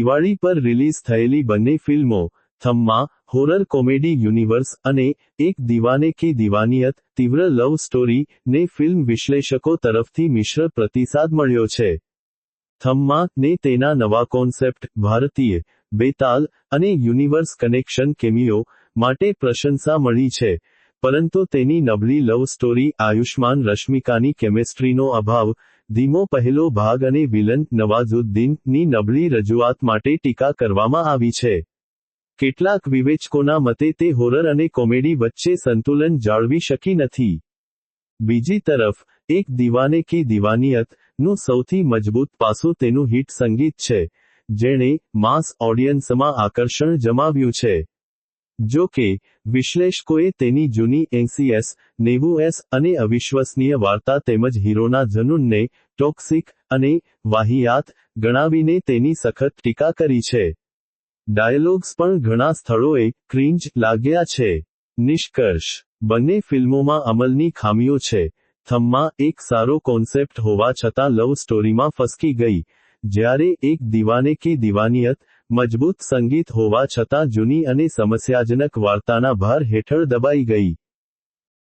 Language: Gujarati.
દિવાળી પર રિલીઝ થયેલી બંને ફિલ્મો થમ્મા હોરર કોમેડી યુનિવર્સ અને એક દીવાને કી દીવાનિયત તીવ્ર લવ સ્ટોરી ને ફિલ્મ વિશ્લેષકો તરફથી મિશ્ર પ્રતિસાદ મળ્યો છે. થમ્મા ને તેના નવા કોન્સેપ્ટ, ભારતીય બેતાલ અને યુનિવર્સ કનેક્શન કેમિયો માટે પ્રશંસા મળી છે, પરંતુ તેની નબળી લવ સ્ટોરી, આયુષ્માન રશ્મિકાની કેમેસ્ટ્રીનો અભાવ, ધીમો પહેલો ભાગ અને વિલન નવાઝુદ્દીન ની નબળી રજૂઆત માટે ટીકા કરવામાં આવી છે. કેટલાક વિવેચકોના મતે તે હોરર અને કોમેડી વચ્ચે સંતુલન જાળવી શકી નથી. બીજી તરફ, એક દીવાને કી દીવાનિયત નું સૌથી મજબૂત પાસું તેનું હિટ સંગીત છે, જેણે માસ ઓડિયન્સમાં આકર્ષણ જમાવ્યું છે. જો કે, વિશ્લેષકોએ તેની જૂની 80s, 90s અને અવિશ્વસનીય વાર્તા તેમજ હીરોના જનૂનને ટોક્સિક અને વાહિયાત ગણાવીને તેની સખત ટીકા કરી છે. ડાયલોગ્સ પણ ઘણા સ્થળોએ ક્રિંજ લાગ્યા છે. નિષ્કર્ષ: બંને ફિલ્મોમાં અમલની ખામીઓ છે. થમ્મા એક સારો કોન્સેપ્ટ હોવા છતાં લવ સ્ટોરીમાં ફસકી ગઈ, જ્યારે એક દીવાને કી દીવાનિયત મજબૂત સંગીત હોવા છતાં જૂની અને સમસ્યાજનક વાર્તાના ભાર હેઠળ દબાઈ ગઈ.